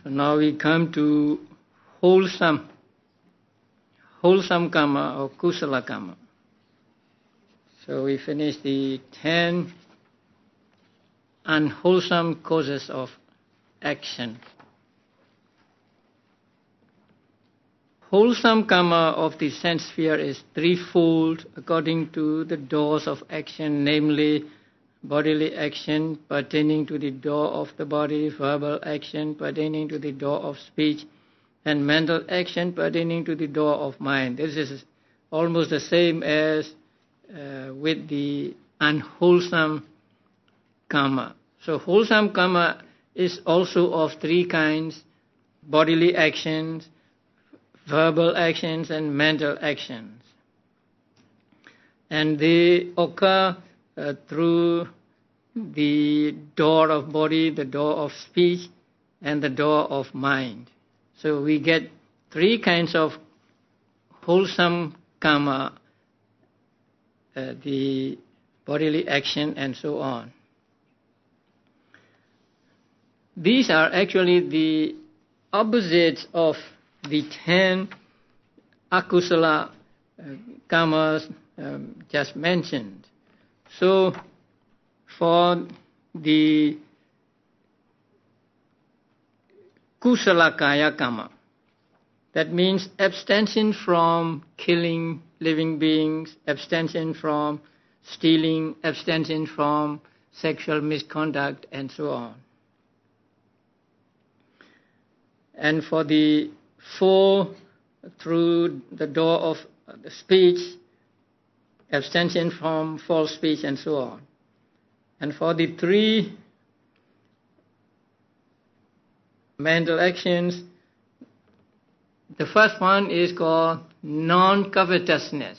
So now we come to wholesome kamma or kusala kamma. So we finish the 10 unwholesome causes of action. Wholesome kamma of the sense sphere is threefold according to the doors of action, namely bodily action pertaining to the door of the body, verbal action pertaining to the door of speech, and mental action pertaining to the door of mind. This is almost the same as with the unwholesome kamma. So wholesome kamma is also of three kinds: bodily actions, verbal actions, and mental actions. And they occur through the door of body, the door of speech, and the door of mind. So we get three kinds of wholesome kamma, the bodily action and so on. These are actually the opposites of the 10 akusala kammas just mentioned. So for the kusala kaya kamma, that means abstention from killing living beings, abstention from stealing, abstention from sexual misconduct, and so on. And for the 4, through the door of the speech, abstention from false speech, and so on. And for the 3 mental actions, the first one is called non-covetousness.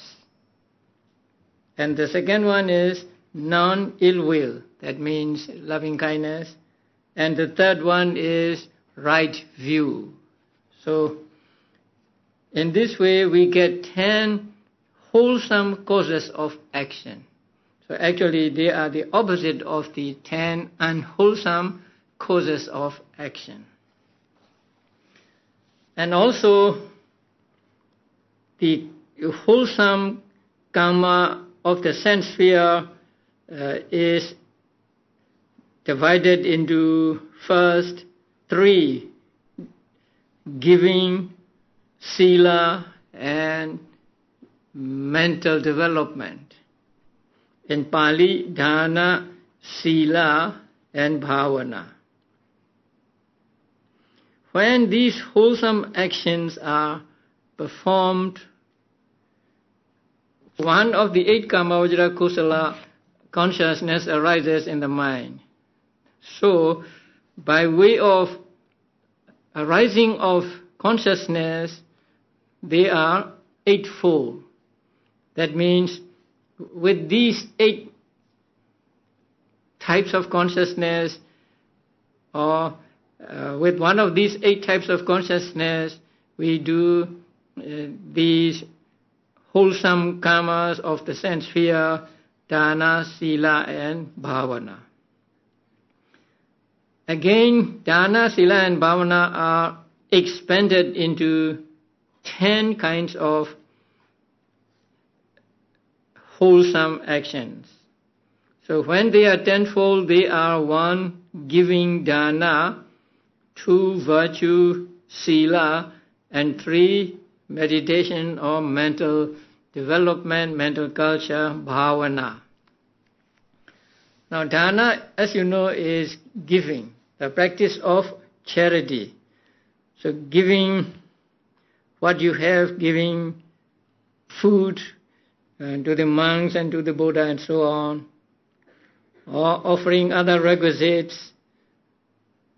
And the second one is non-ill will, that means loving kindness. And the third one is right view. So in this way we get 10 wholesome causes of action. So actually they are the opposite of the 10 unwholesome causes of action. And also the wholesome kamma of the sense sphere is divided into first 3: giving, sila, and mental development. In Pali, dana, sila, and bhavana. When these wholesome actions are performed, one of the 8 kamavajra kusala consciousness arises in the mind. So, by way of arising of consciousness, they are 8-fold. That means with these 8 types of consciousness, or with one of these 8 types of consciousness, we do these wholesome kammas of the sense sphere, dana, sila, and bhavana. Again, dana, sila, and bhavana are expanded into 10 kinds of wholesome actions. So when they are tenfold, they are 1, giving dana, 2, virtue, sila, and 3, meditation or mental development, mental culture, bhavana. Now dana, as you know, is giving, the practice of charity. So giving what you have, giving food to the monks and to the Buddha and so on, or offering other requisites,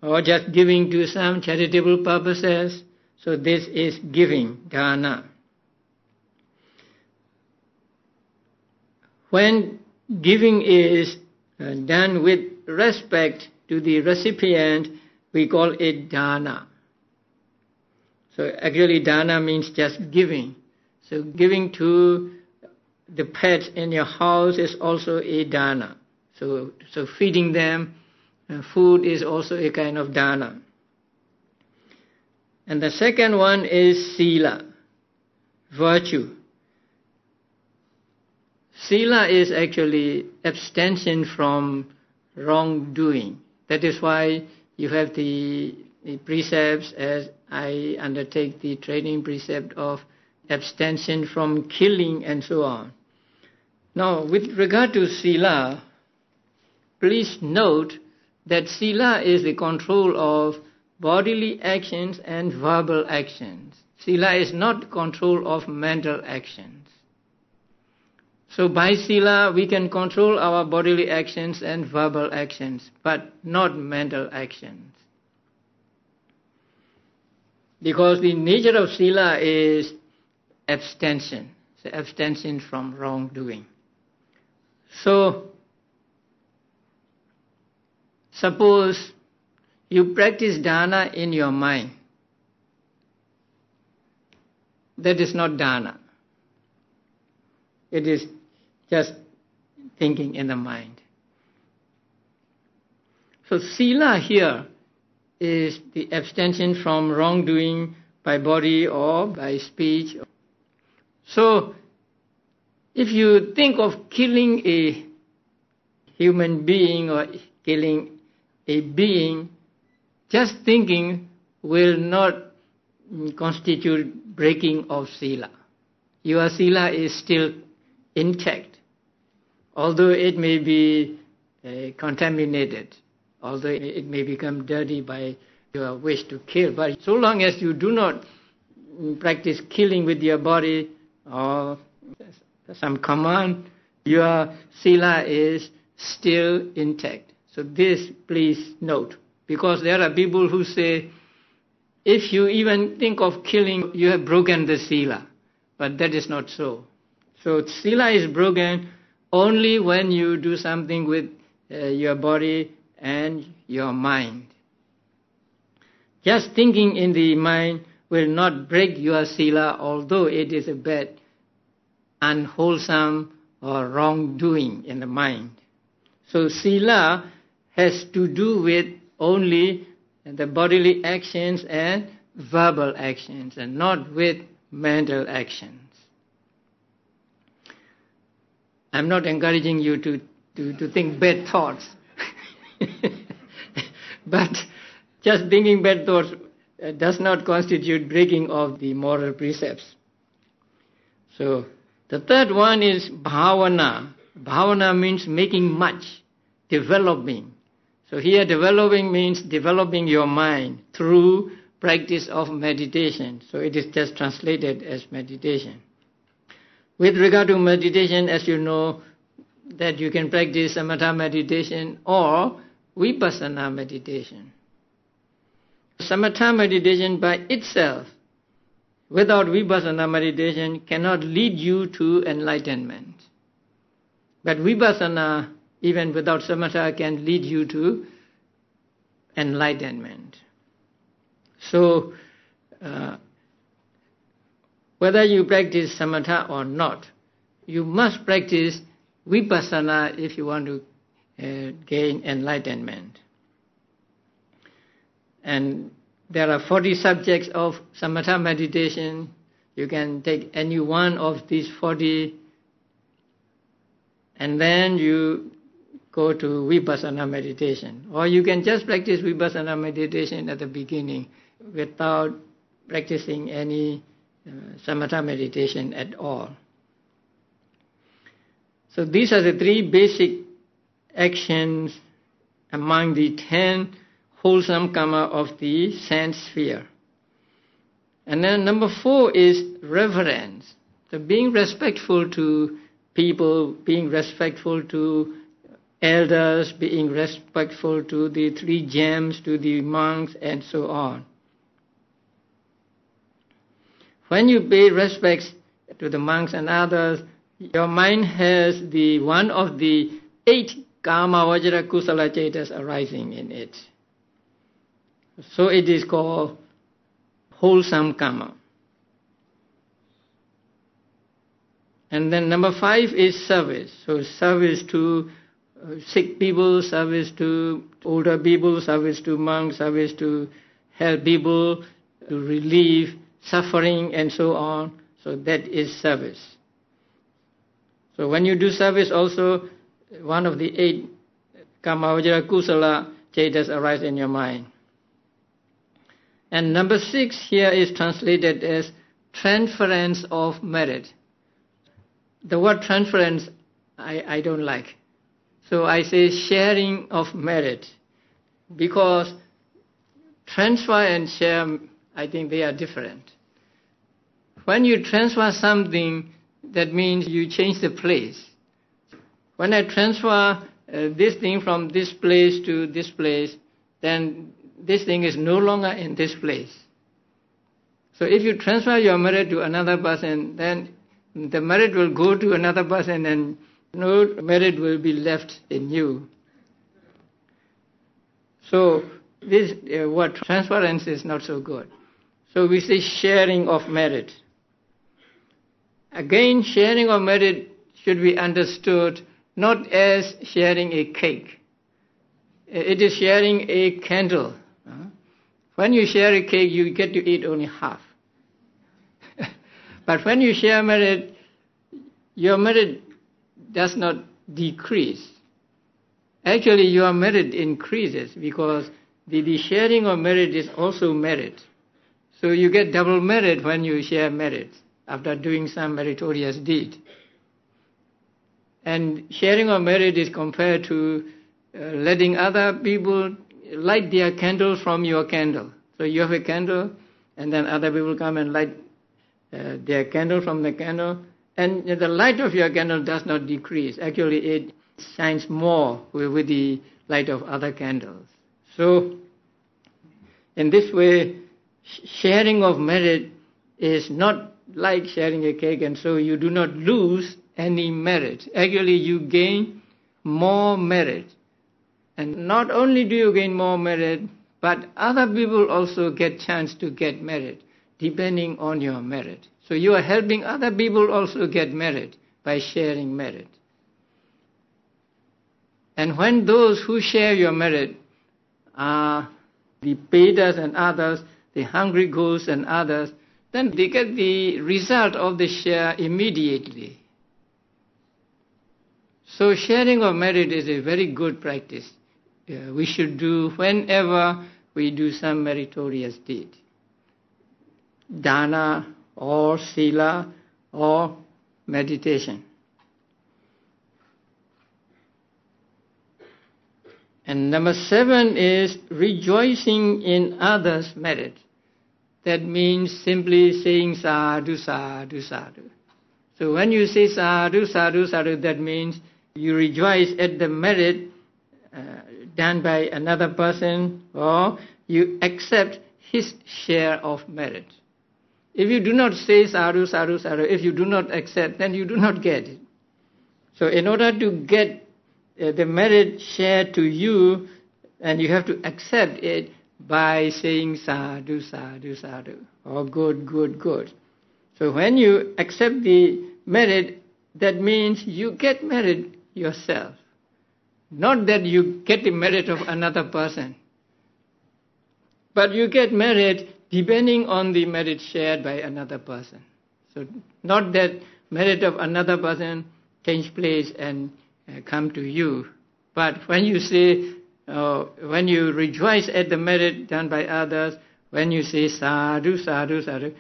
or just giving to some charitable purposes. So this is giving, dana. When giving is done with respect to the recipient, we call it dana. So actually dana means just giving. So giving to the pets in your house is also a dana. So feeding them food is also a kind of dana. And the second one is Sīla, virtue. Sīla is actually abstention from wrongdoing. That is why you have the precepts, as I undertake the training precept of abstention from killing and so on. Now, with regard to Sīla, please note that Sīla is the control of bodily actions and verbal actions. Sīla is not control of mental actions. So by Sīla we can control our bodily actions and verbal actions, but not mental actions. Because the nature of Sīla is abstention, so abstention from wrongdoing. So, suppose you practice dana in your mind. That is not dana. It is just thinking in the mind. So Sīla here is the abstention from wrongdoing by body or by speech. So, if you think of killing a human being or killing a being, just thinking will not constitute breaking of Sīla. Your Sīla is still intact, although it may be contaminated, although it may become dirty by your wish to kill. But so long as you do not practice killing with your body or some command, your Sīla is still intact. So this please note, because there are people who say, if you even think of killing, you have broken the Sīla. But that is not so. So Sīla is broken only when you do something with your body and your mind. Just thinking in the mind will not break your Sīla, although it is a bad, unwholesome or wrongdoing in the mind. So Sīla has to do with only the bodily actions and verbal actions, and not with mental actions. I'm not encouraging you to think bad thoughts. But just thinking bad thoughts does not constitute breaking of the moral precepts. So the third one is bhavana. Bhavana means making much, developing. So here developing means developing your mind through practice of meditation. So it is just translated as meditation. With regard to meditation, as you know, that you can practice samatha meditation or vipassana meditation. Samatha meditation by itself, without vipassana meditation, cannot lead you to enlightenment. But vipassana, even without samatha, can lead you to enlightenment. So, whether you practice samatha or not, you must practice vipassana if you want to gain enlightenment. And there are 40 subjects of samatha meditation. You can take any one of these 40, and then you go to vipassana meditation. Or you can just practice vipassana meditation at the beginning without practicing any samatha meditation at all. So these are the three basic actions among the 10 wholesome kamma of the sense sphere. And then number 4 is reverence. So being respectful to people, being respectful to elders, being respectful to the 3 gems, to the monks, and so on. When you pay respects to the monks and others, your mind has the one of the 8 kama vajra kusala cetas arising in it. So it is called wholesome kamma. And then number 5 is service. So service to sick people, service to older people, service to monks, service to help people, to relieve suffering and so on. So that is service. So when you do service also, one of the 8 Kamma, Vajra, Kusala Chaitas arise in your mind. And number 6 here is translated as transference of merit. The word transference I don't like. So I say sharing of merit, because transfer and share, I think they are different. When you transfer something, that means you change the place. When I transfer this thing from this place to this place, then this thing is no longer in this place. So if you transfer your merit to another person, then the merit will go to another person and no merit will be left in you. So this word transference is not so good. So we say sharing of merit. Again, sharing of merit should be understood not as sharing a cake. It is sharing a candle. When you share a cake, you get to eat only half. But when you share merit, your merit does not decrease. Actually, your merit increases, because the sharing of merit is also merit. So you get double merit when you share merit after doing some meritorious deed. And sharing of merit is compared to letting other people light their candle from your candle. So you have a candle, and then other people come and light their candle from the candle, and the light of your candle does not decrease. Actually, it shines more with the light of other candles. So, in this way, sharing of merit is not like sharing a cake, and so you do not lose any merit. Actually, you gain more merit. And not only do you gain more merit, but other people also get chance to get merit, depending on your merit. So you are helping other people also get merit by sharing merit. And when those who share your merit are the Pedas and others, the hungry ghosts and others, then they get the result of the share immediately. So sharing of merit is a very good practice. We should do whenever we do some meritorious deed. Dana or sila or meditation. And number 7 is rejoicing in others' merit. That means simply saying sadhu, sadhu, sadhu. So when you say sadhu, sadhu, sadhu, that means you rejoice at the merit done by another person, or you accept his share of merit. If you do not say sadhu, sadhu, sadhu, if you do not accept, then you do not get it. So in order to get the merit shared to you, and you have to accept it by saying sadhu, sadhu, sadhu, or good, good, good. So when you accept the merit, that means you get merit yourself. Not that you get the merit of another person, but you get merit depending on the merit shared by another person. So not that merit of another person change place and come to you, but when you say, when you rejoice at the merit done by others, when you say sadhu, sadhu, sadhu,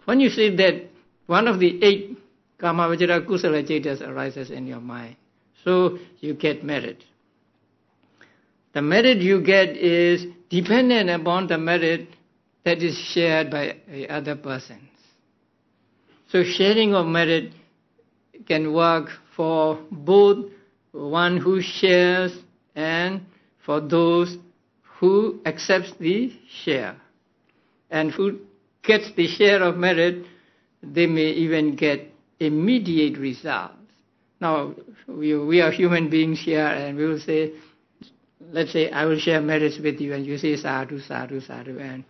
when you say that, one of the 8 Kamma, Vajra, Kusala Chaitas arises in your mind. So you get merit. The merit you get is dependent upon the merit that is shared by other persons. So sharing of merit can work for both one who shares and for those who accepts the share. And who gets the share of merit, they may even get immediate results. Now, we are human beings here, and we will say, let's say I will share merits with you, and you say sadhu, sadhu, sadhu, and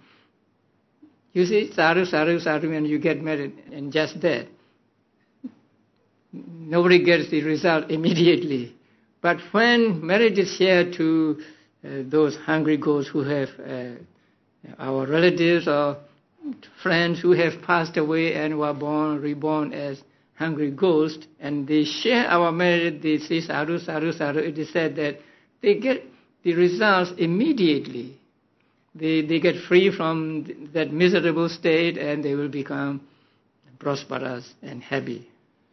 you say sadhu, sadhu, sadhu, and you get merit, and just that. Nobody gets the result immediately. But when merit is shared to those hungry ghosts who have our relatives or friends who have passed away and were reborn as hungry ghosts, and they share our merit, they say sadhu, sadhu, sadhu. It is said that they get the results immediately. They get free from that miserable state and they will become prosperous and happy.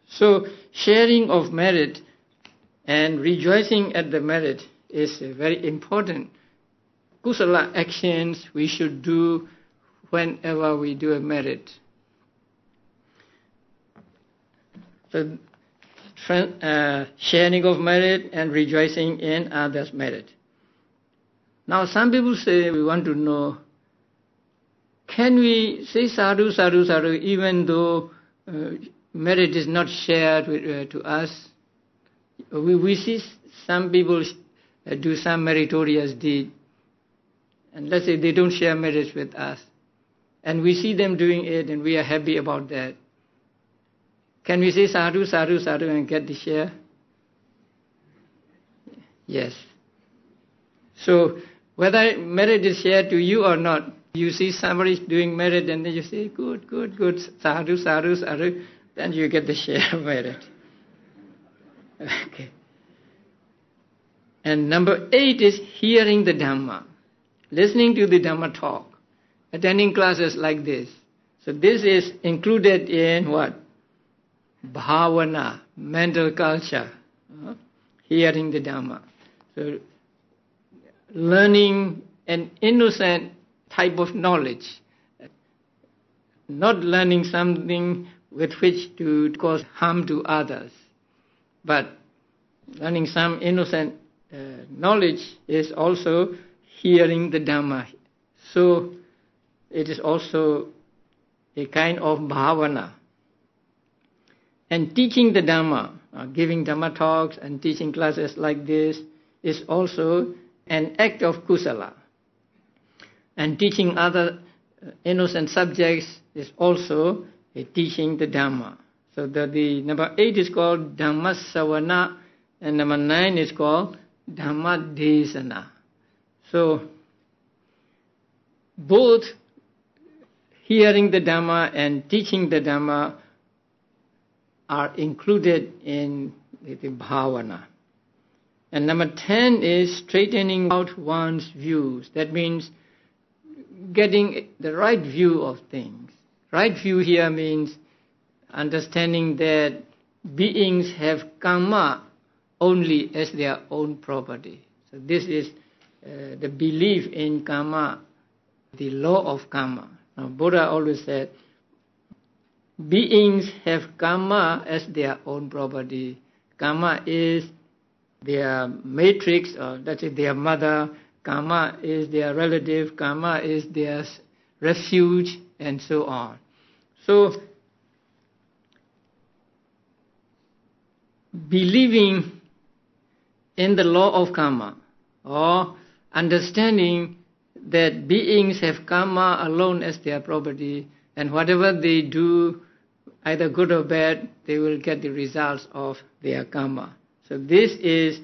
So sharing of merit and rejoicing at the merit is very important. Kusala actions we should do whenever we do a merit. So sharing of merit and rejoicing in others' merit. Now some people say, we want to know, can we say sadhu, sadhu, sadhu, even though merit is not shared to us? We see some people do some meritorious deed, and let's say they don't share merits with us, and we see them doing it and we are happy about that. Can we say sadhu, sadhu, sadhu and get the share? Yes. So whether merit is shared to you or not, you see somebody doing merit and then you say, good, good, good, sadhu, sadhu, sadhu, then you get the share of merit. Okay. And number 8 is hearing the Dhamma, listening to the Dhamma talk, attending classes like this. So this is included in what? Bhavana, mental culture, hearing the Dhamma. So learning an innocent type of knowledge, not learning something with which to cause harm to others, but learning some innocent knowledge is also hearing the Dhamma. So it is also a kind of bhavana. And teaching the Dhamma, giving Dhamma talks and teaching classes like this is also an act of kusala. And teaching other innocent subjects is also a teaching the Dhamma. So the number 8 is called Dhamma Savana, and number 9 is called Dhamma Desana. So both hearing the Dhamma and teaching the Dhamma are included in the bhavana. And number 10 is straightening out one's views. That means getting the right view of things. Right view here means understanding that beings have Kamma only as their own property. So this is the belief in Kamma, the law of Kamma. Now Buddha always said, beings have Kamma as their own property. Kamma is their matrix, or that is their mother. Kamma is their relative. Kamma is their refuge, and so on. So, believing in the law of Kamma, or understanding that beings have Kamma alone as their property, and whatever they do, either good or bad, they will get the results of their Kamma. So this is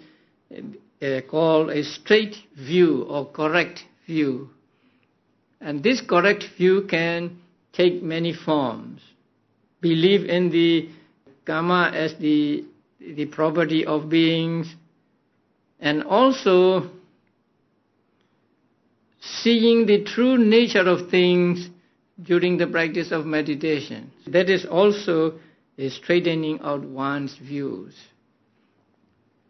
called a straight view or correct view. And this correct view can take many forms. Believe in the Kamma as the property of beings, and also seeing the true nature of things during the practice of meditation. That is also a straightening out one's views.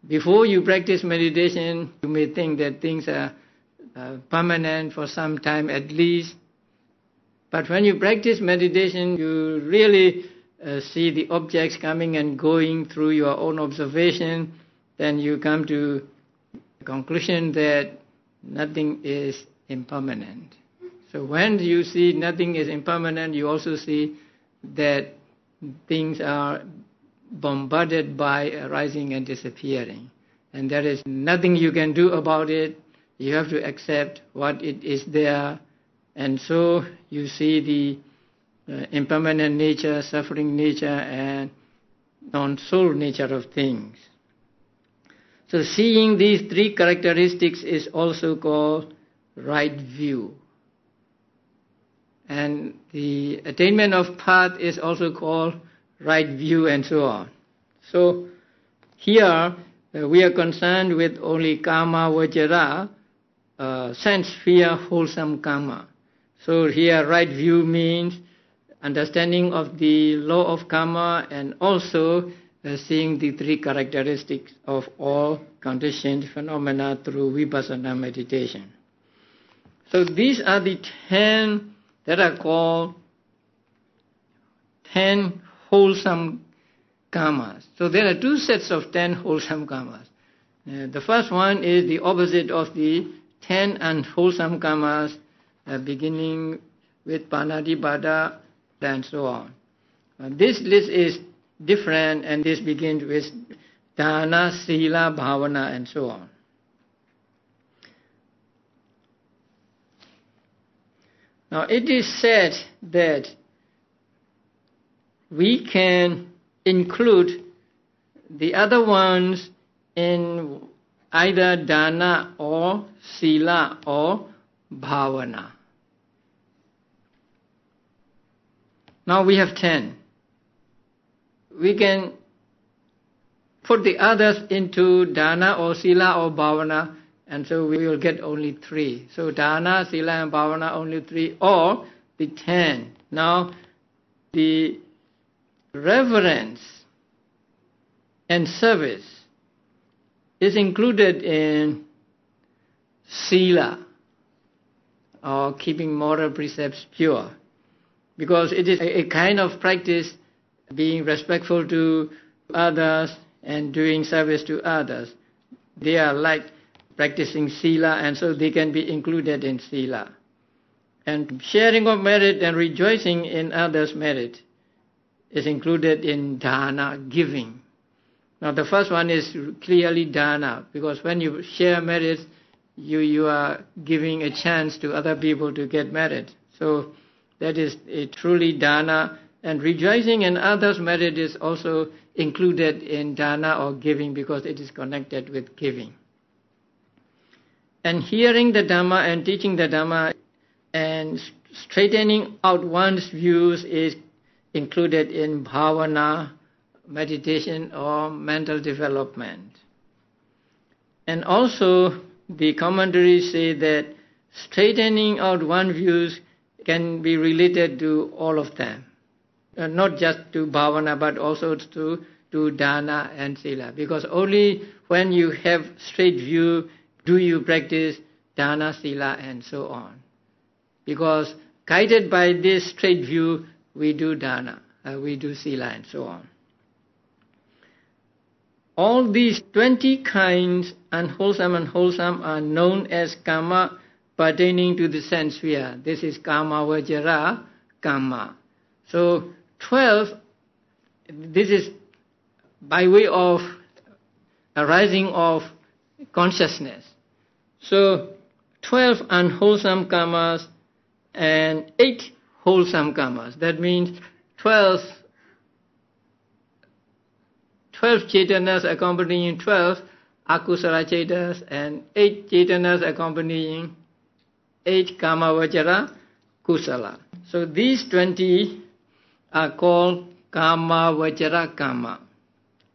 Before you practice meditation, you may think that things are permanent for some time at least. But when you practice meditation, you really see the objects coming and going through your own observation. Then you come to the conclusion that nothing is impermanent. So when you see nothing is impermanent, you also see that things are bombarded by arising and disappearing. And there is nothing you can do about it. You have to accept what it is there. And so you see the impermanent nature, suffering nature, and non-soul nature of things. So seeing these 3 characteristics is also called right view. And the attainment of path is also called right view and so on. So here we are concerned with only Kamma Vajara, sense sphere, wholesome Kamma. So here right view means understanding of the law of Kamma and also seeing the three characteristics of all conditioned phenomena through Vipassana meditation. So these are the 10 that are called 10 wholesome Kammas. So there are two sets of 10 wholesome Kammas. The first one is the opposite of the 10 unwholesome Kammas, beginning with Panadipada and so on. This list is different, and this begins with Dana, Sila, Bhavana and so on. Now it is said that we can include the other ones in either Dana or Sila or Bhavana. Now we have 10. We can put the others into Dana or Sila or Bhavana, and so we will get only 3. So Dana, Sila and Bhavana only 3, or the 10. Now the reverence and service is included in Sila, or keeping moral precepts pure, because it is a kind of practice, being respectful to others and doing service to others. They are like practicing Sila, and so they can be included in Sila. And sharing of merit and rejoicing in others' merit is included in Dana, giving. Now the first one is clearly Dana, because when you share merit, you are giving a chance to other people to get merit. So that is a truly Dana, and rejoicing in others' merit is also included in Dana or giving, because it is connected with giving. And hearing the Dhamma and teaching the Dhamma and straightening out one's views is included in Bhavana, meditation or mental development. And also the commentaries say that straightening out one's views can be related to all of them. Not just to Bhavana, but also to Dana and Sila. Because only when you have straight view do you practice Dana, Sila and so on. Because guided by this straight view, we do Dana, we do Sila and so on. All these 20 kinds, unwholesome and wholesome, are known as Kamma pertaining to the sense sphere. This is Kamma Vajara Kamma. So 12, this is by way of arising of consciousness. So 12 unwholesome Kammas and 8 wholesome Kammas. That means 12 Chaitanas accompanying 12 Akusala Chaitas and 8 Chaitanas accompanying 8 Kamma Vajara Kusala. So these 20 are called Kamma Vajara Kamma.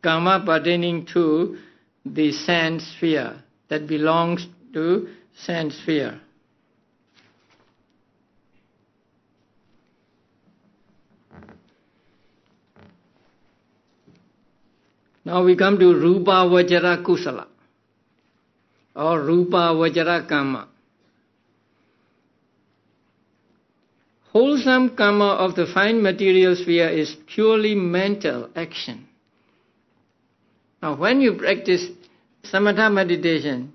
Kamma pertaining to the sense sphere, that belongs to sense sphere. Now we come to Rupa Vajara Kusala or Rupa Vajara Kamma. Wholesome Kamma of the fine material sphere is purely mental action. Now when you practice samatha meditation,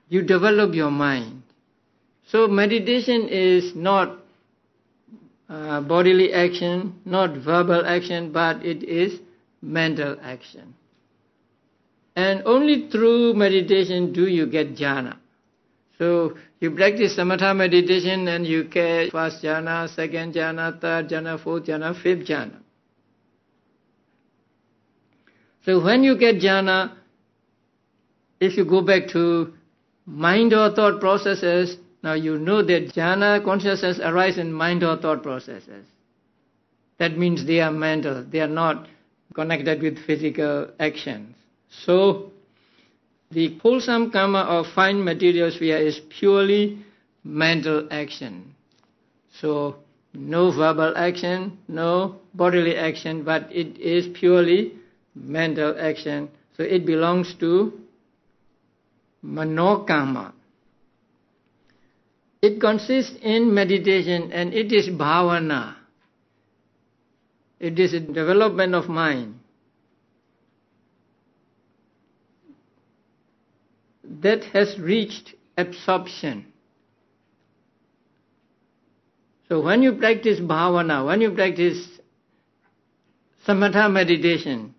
you develop your mind. So meditation is not bodily action, not verbal action, but it is mental action. And only through meditation do you get jhana. So you practice samatha meditation and you get first jhana, second jhana, third jhana, fourth jhana, fifth jhana. So when you get jhana, if you go back to mind or thought processes, Now you know that jhana consciousness arises in mind or thought processes. That means they are mental, they are not connected with physical actions. So the wholesome karma of fine material sphere is purely mental action. So no verbal action, no bodily action, but it is purely mental action. So it belongs to manokarma. It consists in meditation and it is bhavana. It is a development of mind. That has reached absorption. So when you practice bhavana, when you practice samatha meditation,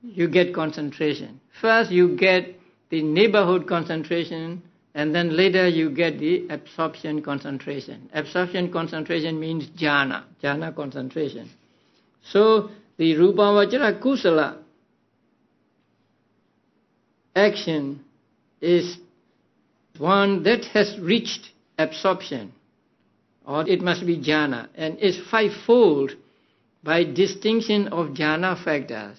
you get concentration. First you get the neighborhood concentration, and then later you get the absorption concentration. Absorption concentration means jhana concentration. So the rupavajara kusala action is one that has reached absorption, or it must be jhana, and is fivefold by distinction of jhana factors.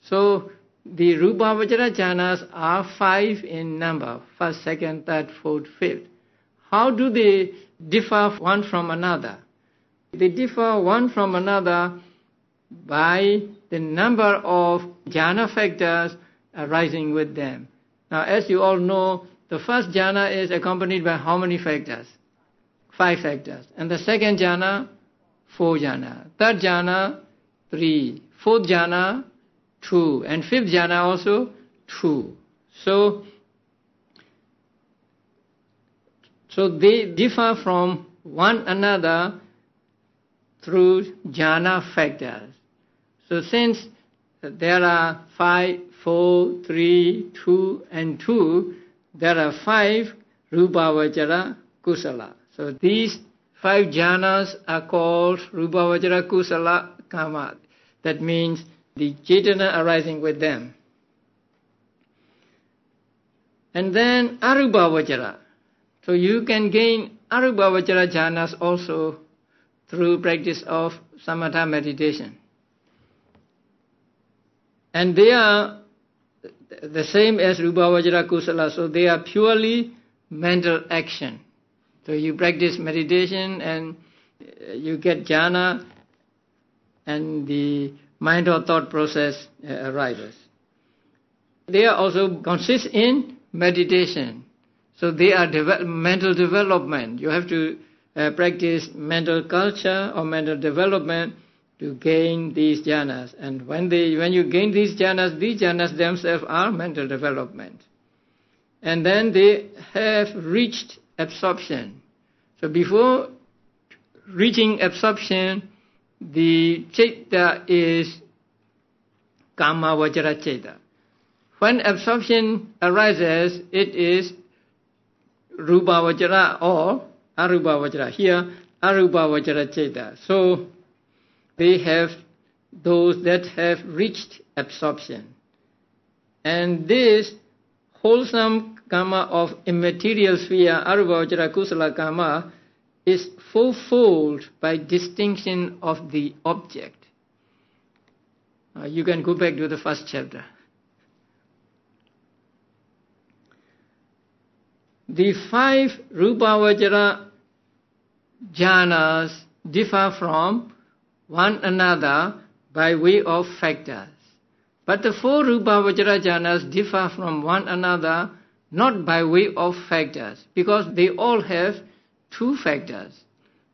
So the rupavajara jhanas are 5 in number: first, second, third, fourth, fifth. How do they differ one from another? They differ one from another by the number of jhana factors arising with them. Now, as you all know, the first jhana is accompanied by how many factors? 5 factors. And the second jhana, 4 jhana. Third jhana, 3. Fourth jhana, 2. And fifth jhana also, 2. So they differ from one another through jhana factors. So since there are 5, 4, 3, 2 and 2, there are 5 rupavajara kusala. So these 5 jhanas are called rupavajara kusala kamma. That means the cetana arising with them. And then arupavajara. So you can gain arupavajara jhanas also through practice of samatha meditation. And they are the same as rupavajara kusala, so they are purely mental action. So you practice meditation and you get jhana and the mind or thought process arises. They are also consist in meditation. So they are mental development. You have to practice mental culture or mental development to gain these jhanas. And when you gain these jhanas themselves are mental development. And then they have reached absorption. So before reaching absorption, the citta is kamma vajra citta. When absorption arises, it is rupa vajra or arupa vajra. Here, arupa vajra citta. So they have those that have reached absorption. And this wholesome karma of immaterial sphere, arupa vajra kusala karma, is fourfold by distinction of the object. You can go back to the first chapter. The 5 rupavajara jhanas differ from one another by way of factors. But the 4 rupavajara jhanas differ from one another not by way of factors, because they all have 2 factors.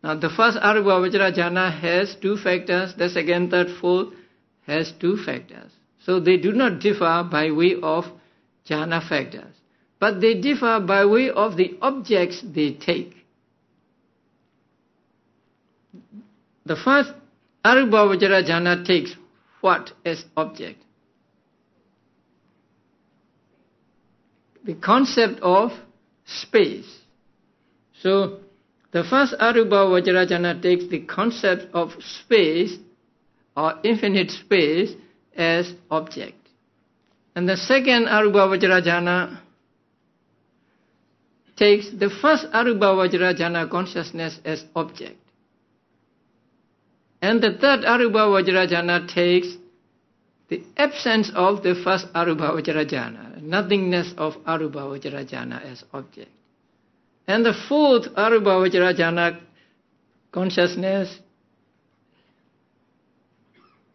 Now the first arupavajara jhana has 2 factors, the second, third, fourth has 2 factors. So they do not differ by way of jhana factors, but they differ by way of the objects they take. The first arupavajara jhana takes what as object? The concept of space. So the first arupavajara jhana takes the concept of space or infinite space as object. And the second arupavajara jhana takes the first arupa vajrajhana consciousness as object. And the third arupa vajrajhana takes the absence of the first arupa vajrajhana, nothingness of arupa vajrajhana as object. And the fourth arupa vajrajhana consciousness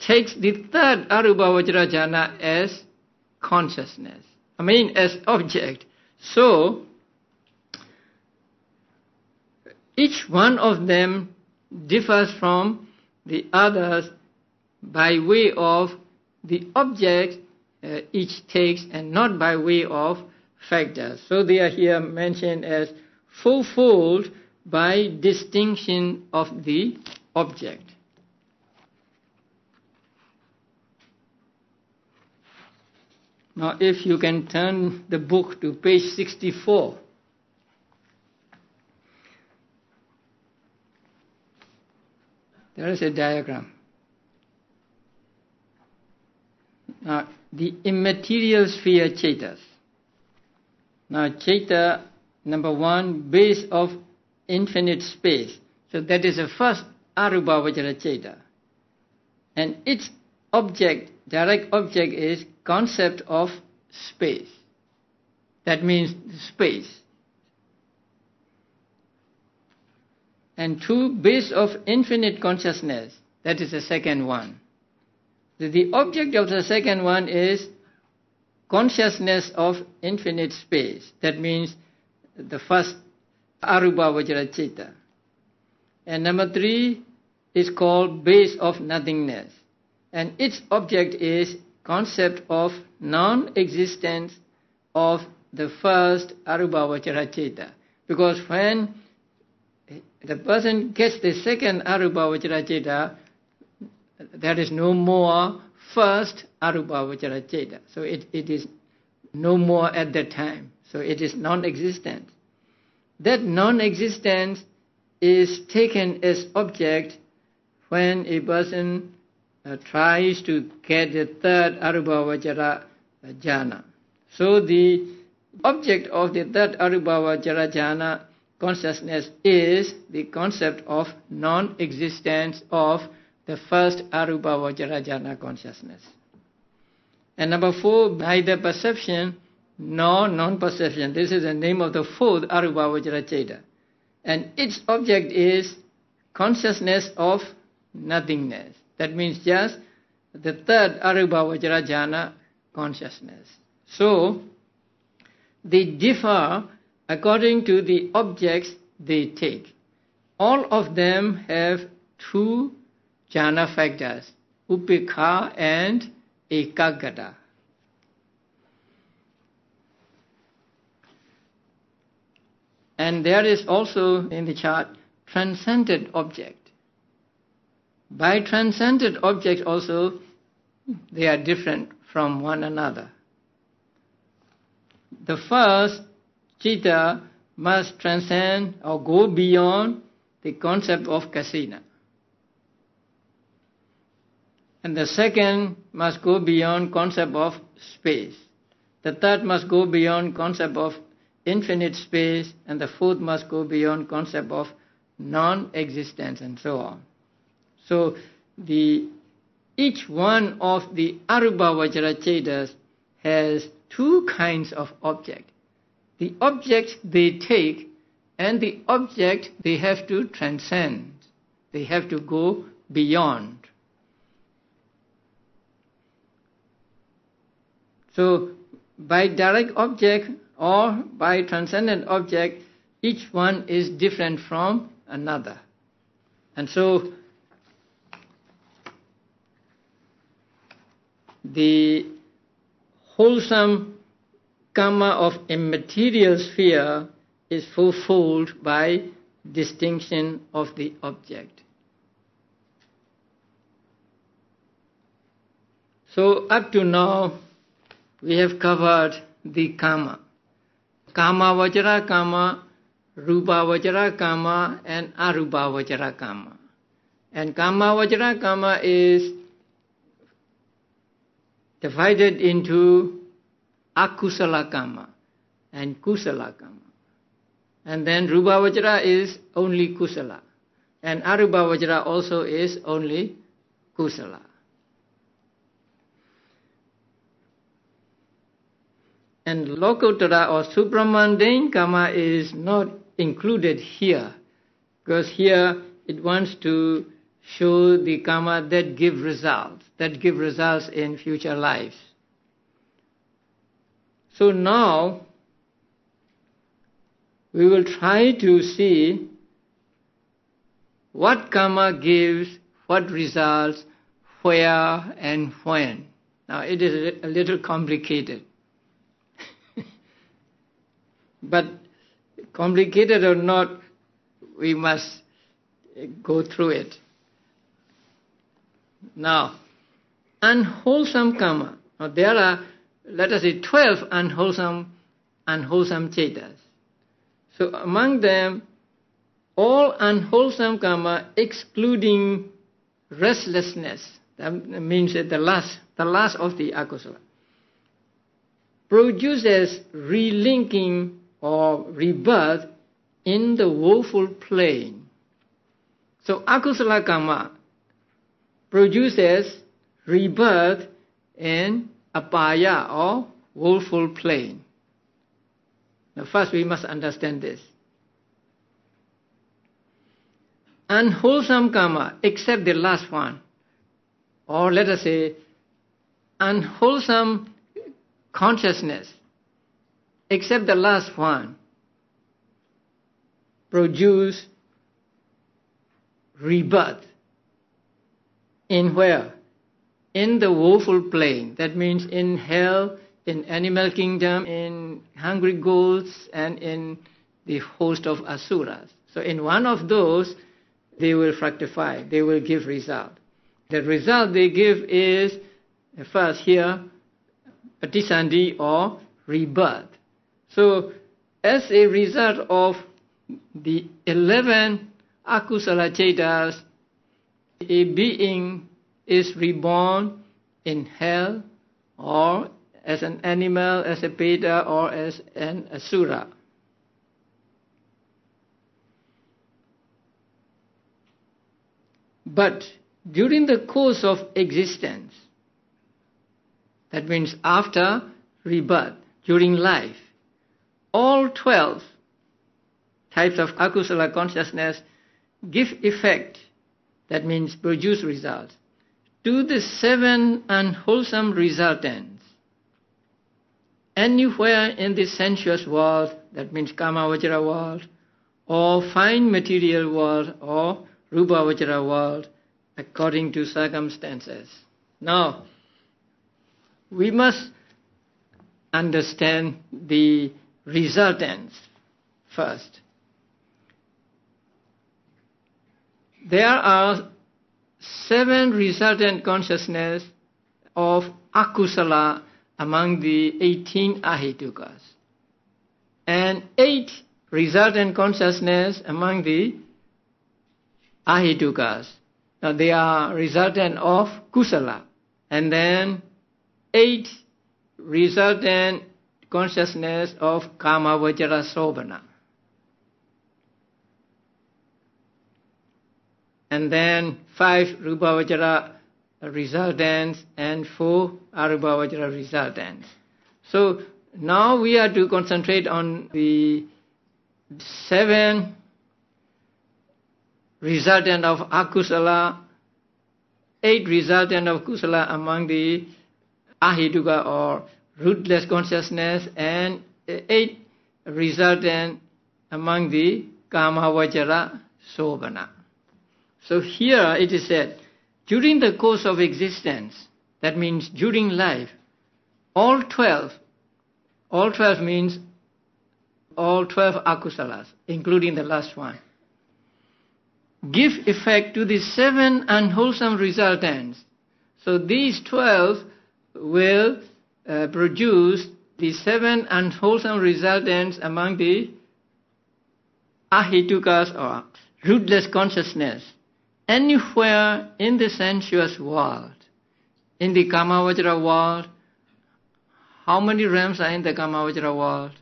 takes the third arupa vajrajhana as consciousness, as object. So, each one of them differs from the others by way of the object each takes and not by way of factors. So they are here mentioned as fourfold by distinction of the object. Now if you can turn the book to page 64. There is a diagram. Now, the immaterial sphere Chetas. Now, Cheta, number one, base of infinite space. So that is the first arupa vajra Cheta. And its object, direct object, is concept of space. That means space. And two, base of infinite consciousness. That is the second one. The object of the second one is consciousness of infinite space. That means the first arupa vajra Cheta. And number three is called base of nothingness. And its object is concept of non-existence of the first arupa vajra Cheta. Because when the person gets the second arupa vajra Cheta, there is no more first arupa vajra Cheta. So it is no more at that time. So it is non-existent. That non-existence is taken as object when a person tries to get the third arupa vajra jhana. So the object of the third arupa vajra jhana consciousness is the concept of non-existence of the first arupa vajra jhana consciousness. And number four, neither perception nor non-perception. This is the name of the fourth arupa vajra Cheta. And its object is consciousness of nothingness. That means just the third arupa vajra jhana consciousness. So, they differ according to the objects they take. All of them have two jhana factors, upekha and ekaggata. And there is also in the chart transcendent object. By transcendent object also they are different from one another. The first Chitta must transcend or go beyond the concept of kasina. And the second must go beyond concept of space. The third must go beyond concept of infinite space, and the fourth must go beyond concept of non-existence, and so on. So each one of the arupa vajra Chetas has two kinds of object. The object they take and the object they have to transcend. They have to go beyond. So, by direct object or by transcendent object, each one is different from another. And so, the wholesome Kamma of immaterial sphere is fulfilled by distinction of the object. So, up to now, we have covered the Kamma. Kamma vajra Kamma, Rupa vajra Kamma, and Arupa vajra Kamma. And Kamma vajra Kamma is divided into akusala Kamma and kusala Kamma. And then Rupavajara is only Kusala. And Arupavajara also is only Kusala. And Lokuttara or supramundane karma is not included here, because here it wants to show the karma that give results in future lives. So now we will try to see what karma gives, what results, where and when. Now it is a little complicated. But complicated or not, we must go through it. Now, unwholesome karma. Now there are, let us say, 12 unwholesome chetas. So among them, all unwholesome karma, excluding restlessness, that means that the last of the akusala, produces relinking or rebirth in the woeful plane. So akusala karma produces rebirth in apaya or woeful plane. Now first we must understand this. Unwholesome karma, except the last one, or let us say unwholesome consciousness, except the last one, produce rebirth. In where? In the woeful plane. That means in hell, in animal kingdom, in hungry ghosts, and in the host of asuras. So in one of those, they will fructify, they will give result. The result they give is, first here, patisandhi or rebirth. So as a result of the 11 akusala chetas, a being is reborn in hell, or as an animal, as a peta, or as an asura. But during the course of existence, that means after rebirth, during life, all 12 types of akusala consciousness give effect, that means produce results, to the 7 unwholesome resultants. Anywhere in the sensuous world, that means Kamavajara world, or fine material world, or Rupavajara world, according to circumstances. Now, we must understand the resultants first. There are 7 resultant consciousness of akusala among the 18 ahitukas, and 8 resultant consciousness among the ahitukas. Now they are resultant of kusala, and then 8 resultant consciousness of kamavajara sobhana, and then 5 rupavajara resultants and 4 arupavajara resultants. So now we are to concentrate on the 7 resultant of akusala, 8 resultant of kusala among the ahituka or rootless consciousness, and 8 resultant among the kamavajara sobhana. So here it is said, during the course of existence, that means during life, all 12 means all 12 akusalas, including the last one, give effect to the 7 unwholesome resultants. So these 12 will produce the 7 unwholesome resultants among the ahitukas or rootless consciousness, anywhere in the sensuous world. In the Kamavajara world, how many realms are in the Kamavajara world?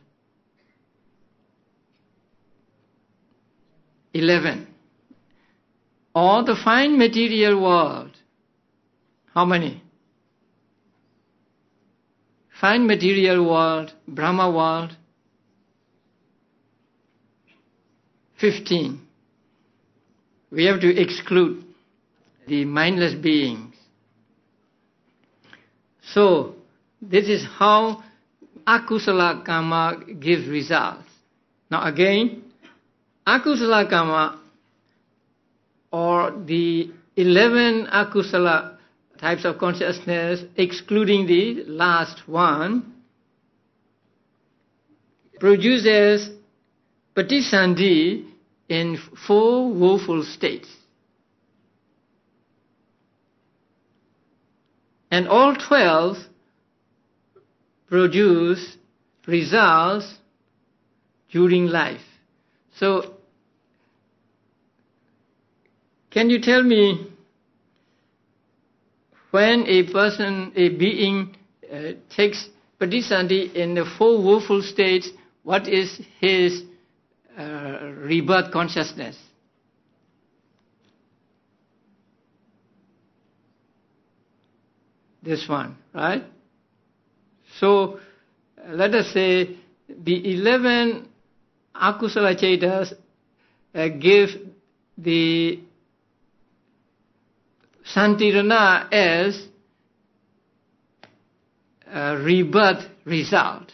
11. Or the fine material world. How many? Fine material world, Brahma world, 15. We have to exclude the mindless beings. So, this is how akusala karma gives results. Now again, akusala karma, or the 11 akusala types of consciousness, excluding the last one, produces patisandhi in 4 woeful states. And all 12 produce results during life. So, can you tell me, when a person, a being takes patisandhi in the 4 woeful states, what is his rebirth consciousness? This one, right? So, let us say the 11 akusala chetas give the santirana as a rebirth result.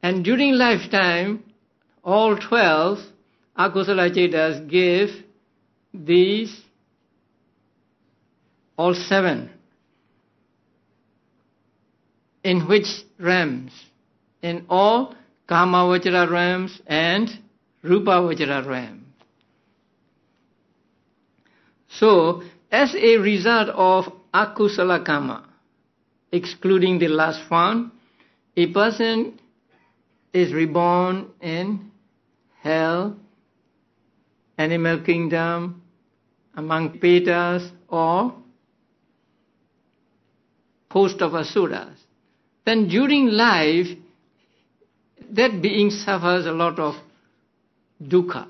And during lifetime, all 12 akusala chetas give these, all 7. In which realms? In all Kamma Vajra realms and Rupa Vajra realms. So, as a result of akusala karma, excluding the last one, a person is reborn in hell, animal kingdom, among Petas, or host of asuras. Then during life, that being suffers a lot of dukkha.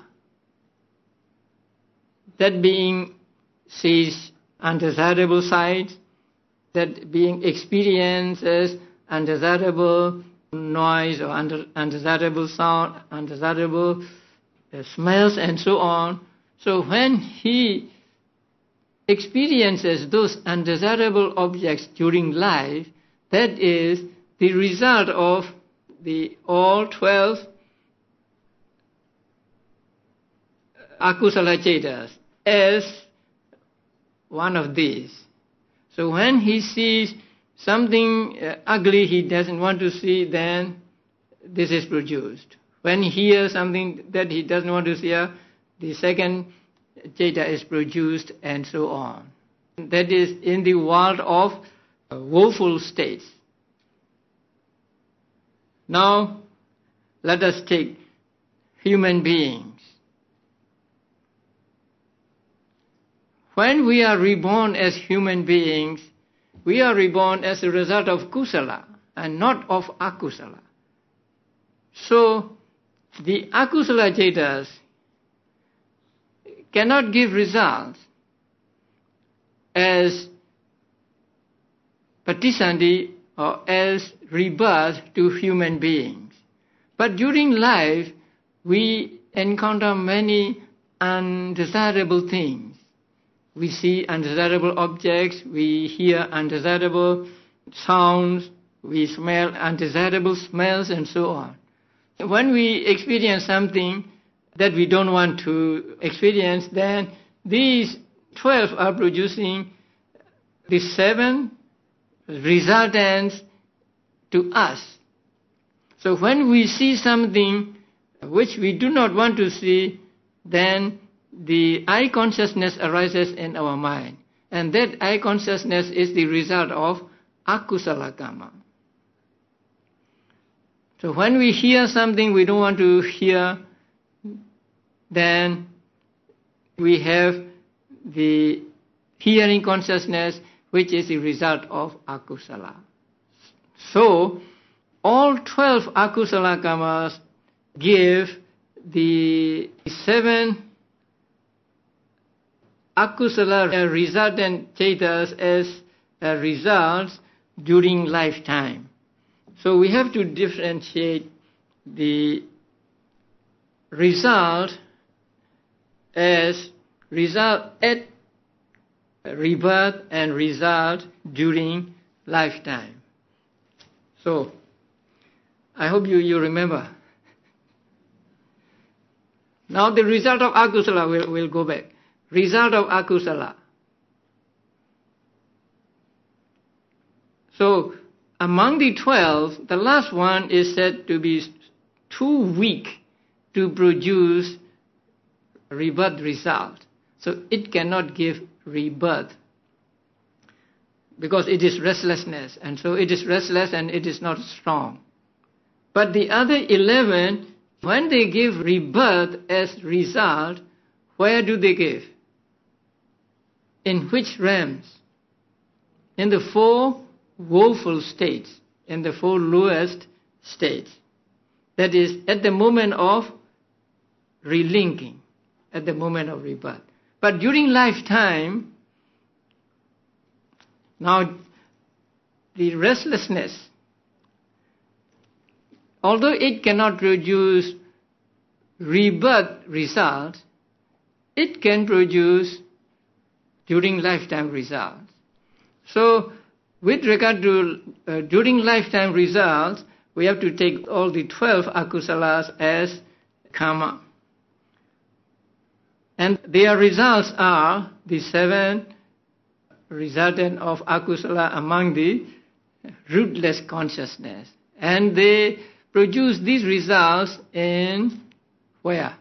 That being sees undesirable sights, that being experiences undesirable noise or undesirable sound, undesirable smells and so on. So when he experiences those undesirable objects during life, that is the result of the all 12 akusala chetas as one of these. So when he sees something ugly he doesn't want to see, then this is produced. When he hears something that he doesn't want to hear, the second cheta is produced, and so on. That is in the world of woeful states. Now, let us take human beings. When we are reborn as human beings, we are reborn as a result of kusala and not of akusala. So, the akusala chetas cannot give results as patisandhi or as rebirth to human beings. But during life, we encounter many undesirable things. We see undesirable objects, we hear undesirable sounds, we smell undesirable smells, and so on. When we experience something that we don't want to experience, then these 12 are producing the 7 resultants to us. So when we see something which we do not want to see, then the I consciousness arises in our mind. And that I consciousness is the result of akusala karma. So when we hear something we don't want to hear, then we have the hearing consciousness, which is the result of akusala. So, all 12 akusala karmas give the 7 akusala resultant chetas as results during lifetime. So we have to differentiate the result as result at rebirth and result during lifetime. So I hope you remember. Now the result of akusala, we'll go back. Result of akusala. So among the 12, the last one is said to be too weak to produce rebirth result. So it cannot give rebirth because it is restlessness, and so it is restless and it is not strong. But the other 11, when they give rebirth as result, where do they give? In which realms? In the 4 woeful states, in the 4 lowest states. That is, at the moment of relinking, at the moment of rebirth. But during lifetime, now the restlessness, although it cannot produce rebirth results, it can produce during lifetime results. So with regard to during lifetime results, we have to take all the 12 akusalas as kamma. And their results are the 7 resultant of akusala among the rootless consciousness. And they produce these results in where?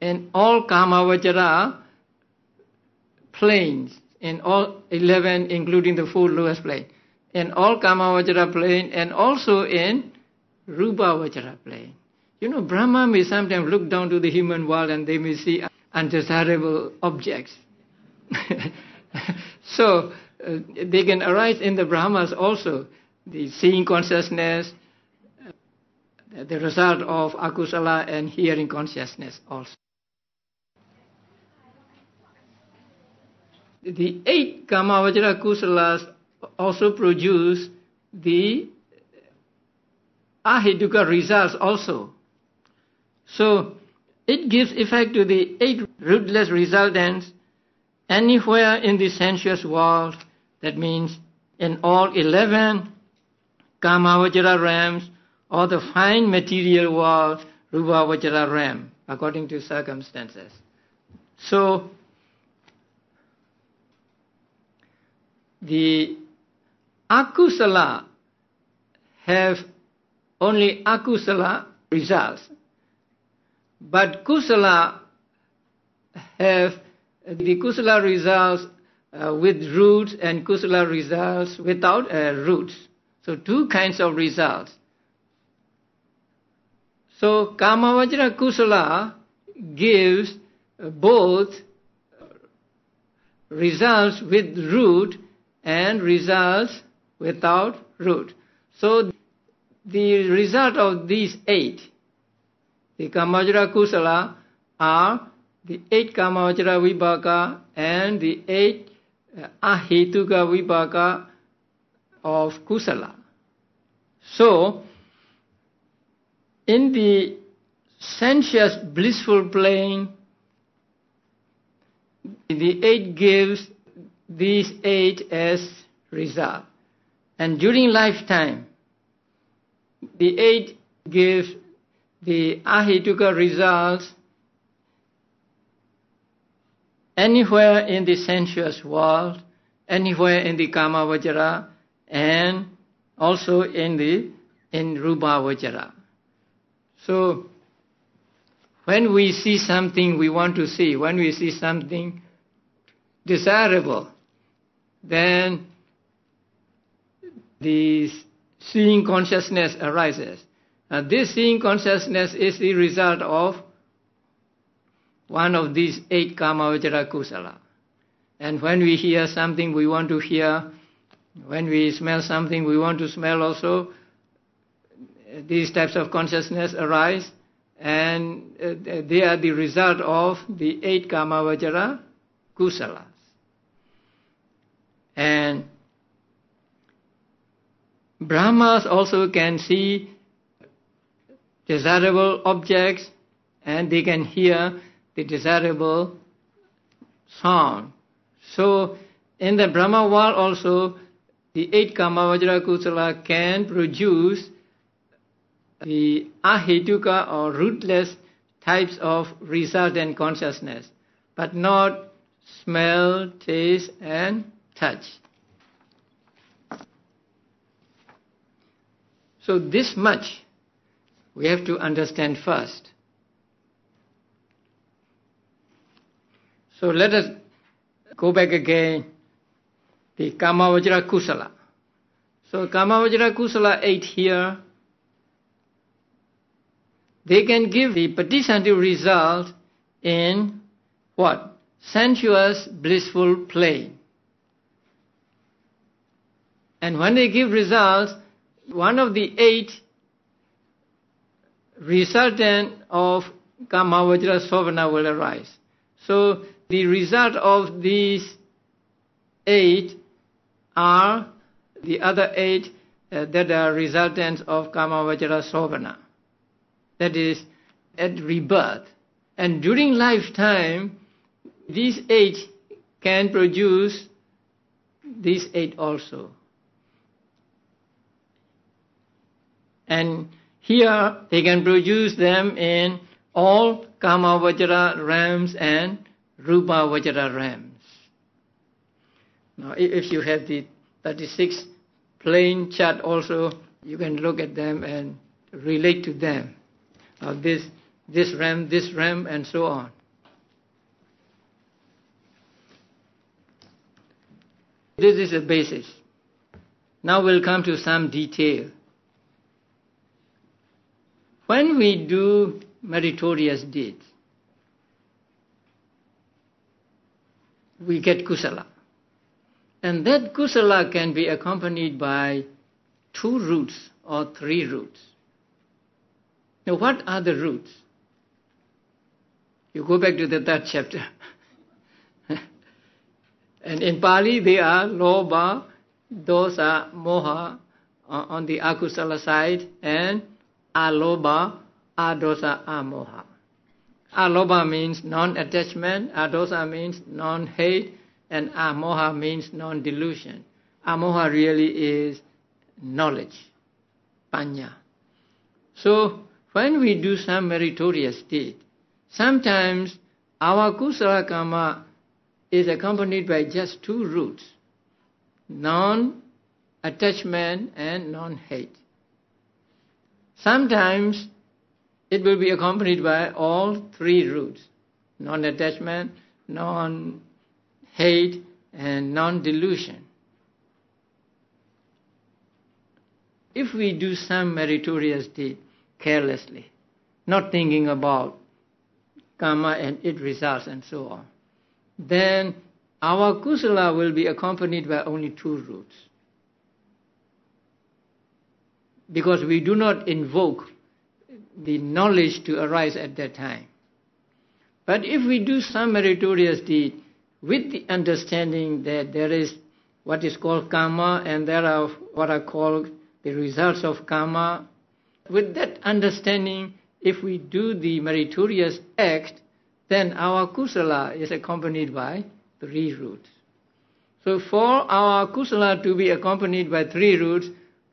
In all kamavajara planes, in all 11, including the 4 lowest planes. In all kamavajara plane and also in rupavajara plane. You know, Brahma may sometimes look down to the human world and they may see undesirable objects. So they can arise in the Brahmas also. The seeing consciousness, the result of akusala, and hearing consciousness also. The 8 kamavajara kusalas also produce the ahituka results also. So it gives effect to the 8 rootless resultants anywhere in the sensuous world. That means in all 11 kamavajara realms or the fine material world, rupavajara realm, according to circumstances. So the akusala have only akusala results, but kusala have the kusala results with roots and kusala results without roots. So 2 kinds of results. So kamavajra kusala gives both results with root and results without root. So the result of these 8, the kamavajra kusala, are the 8 kamavajra vipaka and the 8 ahituka vipaka of kusala. So in the sensuous blissful plane, the 8 gives these 8 as result. And during lifetime, the 8 gives the ahituka results anywhere in the sensuous world, anywhere in the kamavajara, and also in rupavajara. So when we see something we want to see, when we see something desirable, then the seeing consciousness arises. And this seeing consciousness is the result of one of these 8 kamavajara kusala. And when we hear something we want to hear, when we smell something we want to smell also, these types of consciousness arise, and they are the result of the 8 Kamavajara Kusalas. And Brahmas also can see desirable objects, and they can hear the desirable sound. So in the Brahma world also, the 8 Kamavajara Kusala can produce the ahetuka or rootless types of resultant consciousness, but not smell, taste and touch. So this much we have to understand first. So let us go back again, the Kamavajara Kusala. So Kamavajara Kusala 8 here, they can give the patisandhi result in what? Sensuous, blissful play. And when they give results, one of the 8 resultant of Kamavajra Sovana will arise. So the result of these 8 are the other 8 that are resultants of Kamavajra Sovana. That is, at rebirth. And during lifetime, these 8 can produce these 8 also. And here they can produce them in all Kamavajra realms and Rupavajra realms. Now if you have the 36 plane chart also, you can look at them and relate to them. This realm, and so on. This is the basis. Now we'll come to some detail. When we do meritorious deeds, we get kusala. And that kusala can be accompanied by 2 roots or 3 roots. Now what are the roots? You go back to the 3rd chapter. And in Pali they are lobha, dosa, moha on the akusala side, and alobha, adosa, amoha. Alobha means non-attachment, adosa means non-hate, and amoha means non-delusion. Amoha really is knowledge, panya. So when we do some meritorious deed, sometimes our kusala karma is accompanied by just 2 roots, non-attachment and non-hate. Sometimes it will be accompanied by all 3 roots, non-attachment, non-hate and non-delusion. If we do some meritorious deed carelessly, not thinking about karma and its results and so on, then our kusala will be accompanied by only 2 roots. Because we do not invoke the knowledge to arise at that time. But if we do some meritorious deed with the understanding that there is what is called karma and there are what are called the results of karma, with that understanding, if we do the meritorious act, then our kusala is accompanied by 3 roots. So for our kusala to be accompanied by 3 roots,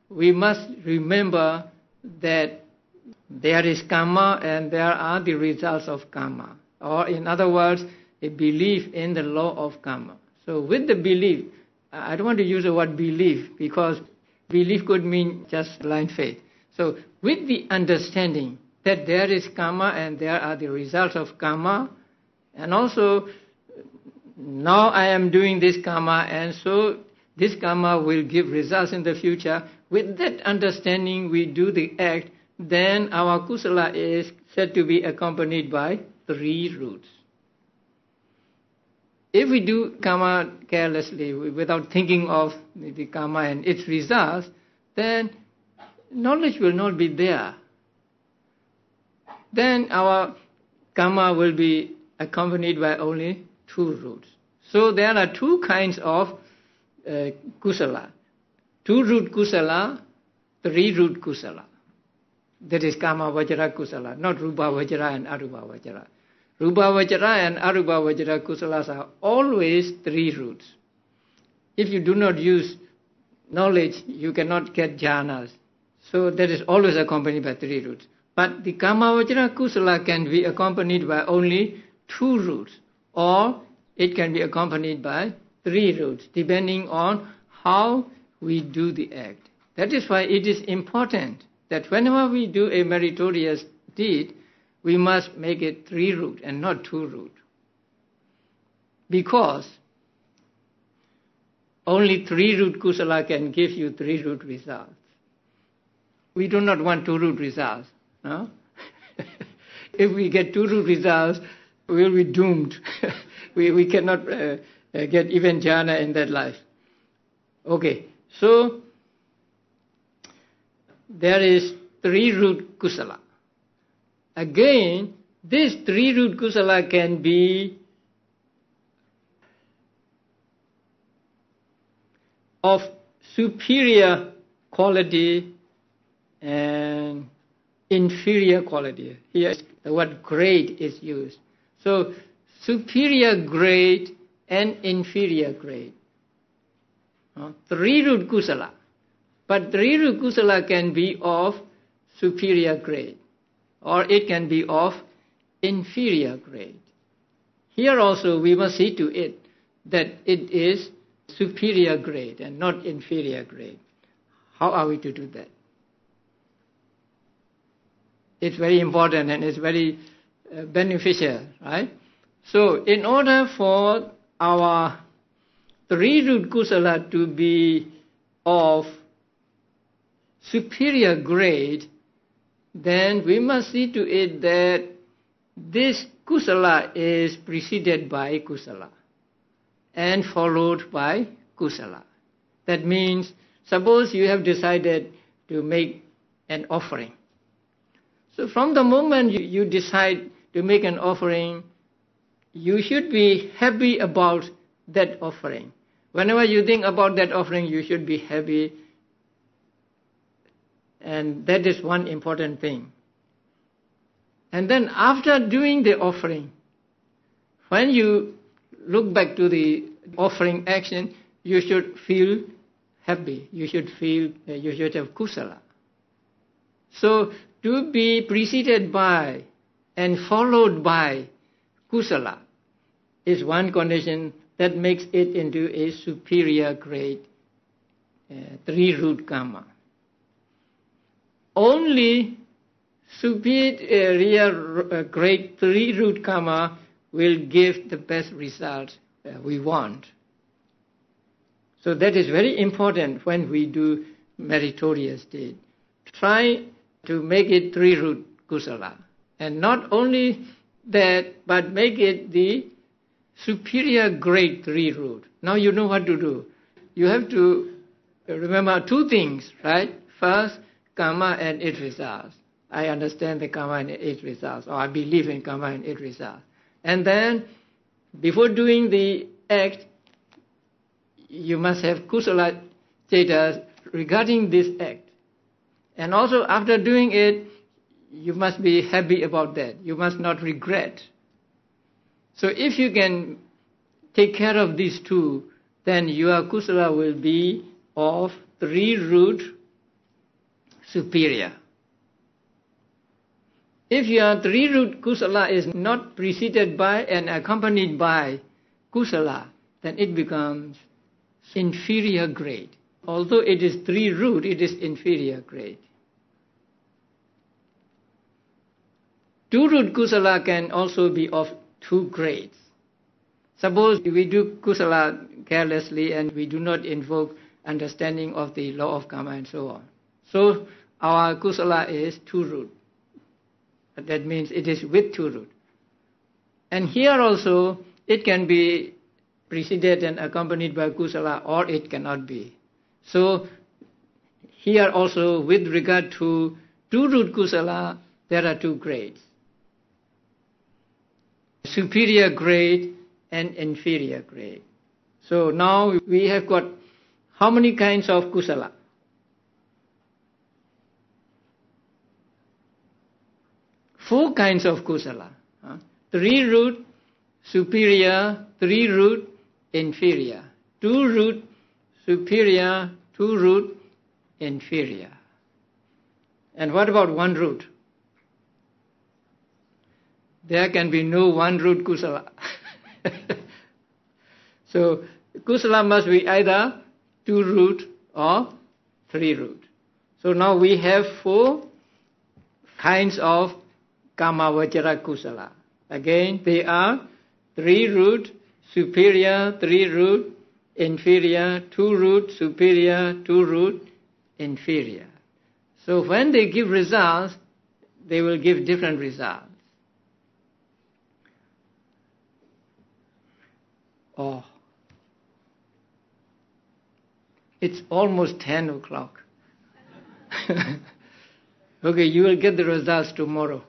we must remember that there is karma and there are the results of karma. Or in other words, a belief in the law of karma. So with the belief, I don't want to use the word belief because belief could mean just blind faith. So with the understanding that there is karma and there are the results of karma, and also now I am doing this karma and so this karma will give results in the future. With that understanding we do the act, then our kusala is said to be accompanied by 3 roots. If we do karma carelessly, without thinking of the karma and its results, then knowledge will not be there. then our karma will be accompanied by only 2 roots. So there are 2 kinds of kusala. 2-root kusala, 3-root kusala. That is Kamma Vajra kusala, not Rupa Vajra and Arupa Vajra. Rupa Vajra and Arupa Vajra kusalas are always 3 roots. If you do not use knowledge, you cannot get jhanas. So that is always accompanied by 3 roots. But the Kamma Vajra kusala can be accompanied by only 2 roots, or it can be accompanied by 3 roots, depending on how we do the act. That is why it is important that whenever we do a meritorious deed, we must make it 3 root and not 2 root. Because only 3 root kusala can give you 3 root results. We do not want 2 root results. No? If we get 2 root results, we will be doomed. we cannot get even jhana in that life. Okay, so there is 3 root kusala. Again, this 3 root kusala can be of superior quality and inferior quality. Here the word grade is used. So superior grade and inferior grade. 3 root kusala. But 3 root kusala can be of superior grade, or it can be of inferior grade. Here also we must see to it that it is superior grade and not inferior grade. How are we to do that? It's very important and it's very beneficial, right? So in order for our 3 root kusala to be of superior grade, then we must see to it that this kusala is preceded by kusala and followed by kusala. That means, suppose you have decided to make an offering. So from the moment you decide to make an offering, you should be happy about that offering. Whenever you think about that offering, you should be happy. And that is one important thing. And then after doing the offering, when you look back to the offering action, you should feel happy. You should have kusala. So to be preceded by and followed by kusala is one condition that makes it into a superior grade 3 root karma. Only superior grade 3 root karma will give the best result we want. So that is very important when we do meritorious deed. Try to make it 3 root kusala. And not only that, but make it the superior grade 3 root. Now you know what to do. You have to remember 2 things, right? First, karma and its results. I understand the karma and its results, or I believe in karma and its results. And then, before doing the act, you must have kusala cetas regarding this act. And also, after doing it, you must be happy about that. You must not regret. So if you can take care of these 2, then your kusala will be of 3 root superior. If your 3 root kusala is not preceded by and accompanied by kusala, then it becomes inferior grade. Although it is 3 root, it is inferior grade. 2 root kusala can also be of 2 grades. Suppose we do kusala carelessly and we do not invoke understanding of the law of karma and so on. So our kusala is 2 root. That means it is with 2 root. And here also it can be preceded and accompanied by kusala, or it cannot be. So here also with regard to 2 root kusala, there are 2 grades. superior grade and inferior grade. So now we have got how many kinds of kusala? 4 kinds of kusala. 3 root superior, 3 root inferior. 2 root superior, 2 root inferior. And what about 1 root? There can be no 1 root kusala. So kusala must be either 2 root or 3 root. So now we have 4 kinds of Kamma Vajra kusala. Again, they are 3 root superior, 3 root inferior, 2 root superior, 2 root inferior. So when they give results, they will give different results. Oh, it's almost 10 o'clock. Okay, you will get the results tomorrow.